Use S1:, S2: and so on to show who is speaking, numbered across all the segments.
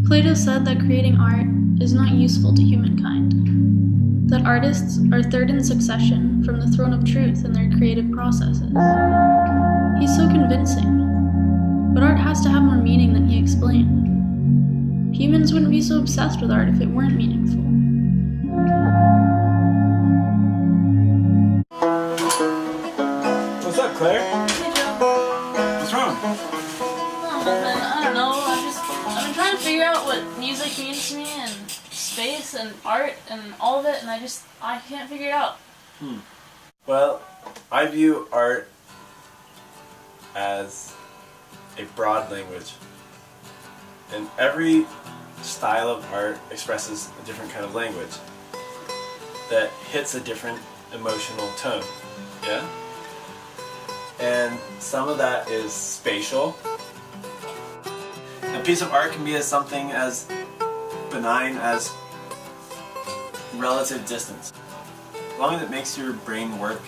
S1: Plato said that creating art is not useful to humankind, that artists are third in succession from the throne of truth in their creative processes. He's so convincing, but art has to have more meaning than he explained. Humans wouldn't be so obsessed with art if it weren't meaningful.
S2: What's up, Claire?
S1: Hey, Joe.
S2: What's wrong?
S1: Oh, man, I don't know. I've been trying to figure out what music means to me, and space, and art, and all of it, and I can't figure it out.
S2: Well, I view art as a broad language. And every style of art expresses a different kind of language that hits a different emotional tone. Yeah? And some of that is spatial. A piece of art can be as something as benign as relative distance. As long as it makes your brain work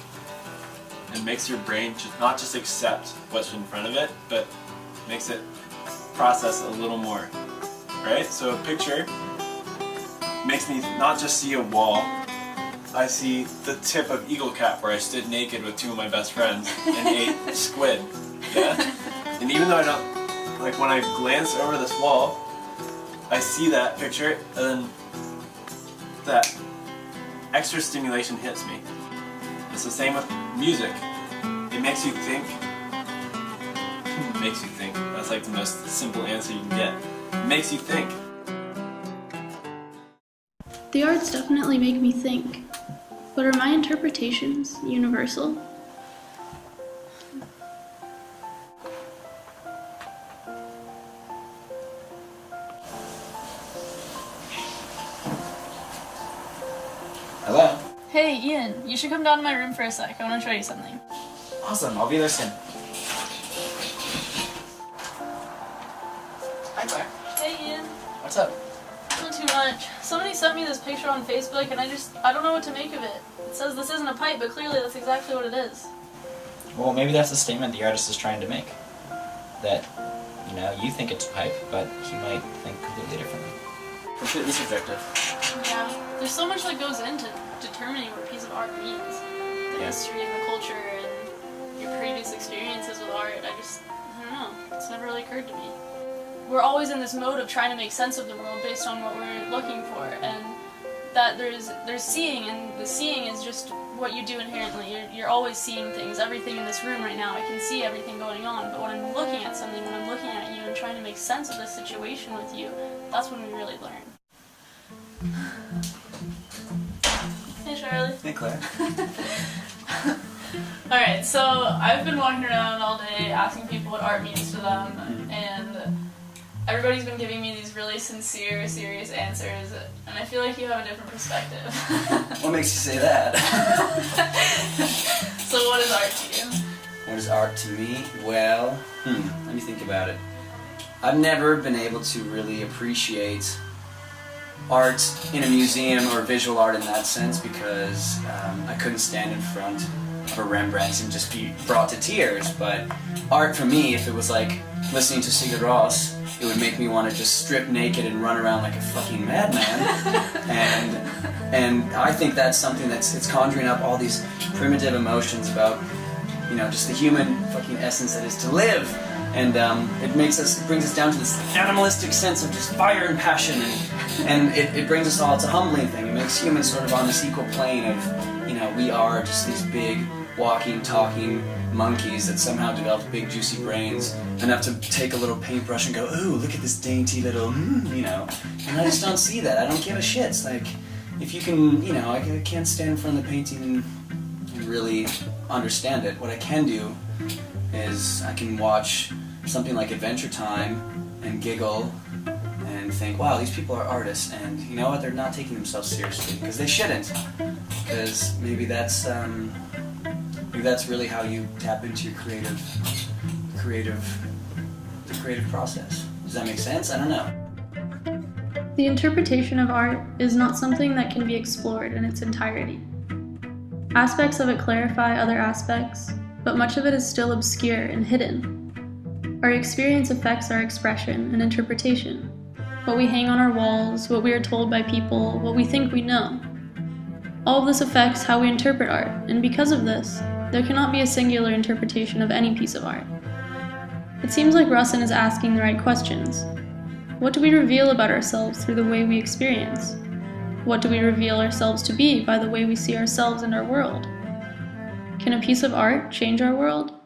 S2: and makes your brain not just accept what's in front of it, but makes it process a little more. Right? So a picture makes me not just see a wall, I see the tip of Eagle Cap where I stood naked with two of my best friends and ate squid. Yeah? And even though I don't, like when I glance over this wall, I see that picture and then that extra stimulation hits me. It's the same with music. It makes you think. It makes you think. That's like the most simple answer you can get. It makes you think.
S1: The arts definitely make me think, but are my interpretations universal?
S3: Hello.
S1: Hey, Ian, you should come down to my room for a sec. I want to show you something.
S3: Awesome, I'll be there soon. Hi, Claire.
S1: Hey, Ian.
S3: What's up?
S1: Not too much. Somebody sent me this picture on Facebook and I don't know what to make of it. It says this isn't a pipe, but clearly that's exactly what it is.
S3: Well, maybe that's the statement the artist is trying to make. That, you think it's a pipe, but he might think completely differently. Completely subjective.
S1: Yeah. There's so much that goes into determining what a piece of art means. The history and the culture and your previous experiences with art. I don't know. It's never really occurred to me. We're always in this mode of trying to make sense of the world based on what we're looking for, and that there's seeing, and the seeing is just what you do inherently. You're always seeing things. Everything in this room right now, I can see everything going on, but when I'm looking at something, when I'm looking at you and trying to make sense of this situation with you, that's when we really learn. Hey, Charlie.
S3: Hey, Claire.
S1: Alright, so I've been walking around all day asking people what art means to them, and everybody's been giving me these really sincere, serious answers, and I feel like you have a different perspective.
S3: What makes you say that?
S1: So what is art to you?
S3: What is art to me? Well, let me think about it. I've never been able to really appreciate art in a museum or visual art in that sense because I couldn't stand in front of a Rembrandt and just be brought to tears. But art for me, if it was like listening to Sigur Rós, it would make me want to just strip naked and run around like a fucking madman. and I think that's something it's conjuring up all these primitive emotions about, just the human fucking essence that is to live. And it brings us down to this animalistic sense of just fire and passion, and it brings us all. It's a humbling thing. It makes humans sort of on this equal plane of, we are just these big, walking, talking monkeys that somehow developed big, juicy brains enough to take a little paintbrush and go, ooh, look at this dainty little, And I just don't see that. I don't give a shit. It's like, if you can, I can't stand in front of the painting and really understand it. What I can do is I can watch something like Adventure Time and giggle and think, wow, these people are artists, and you know what, they're not taking themselves seriously, because they shouldn't, because maybe that's really how you tap into your creative process. Does that make sense? I don't know.
S1: The interpretation of art is not something that can be explored in its entirety. Aspects of it clarify other aspects, but much of it is still obscure and hidden. Our experience affects our expression and interpretation. what we hang on our walls, what we are told by people, what we think we know. All of this affects how we interpret art, and because of this, there cannot be a singular interpretation of any piece of art. It seems like Russin is asking the right questions. What do we reveal about ourselves through the way we experience? What do we reveal ourselves to be by the way we see ourselves and our world? Can a piece of art change our world?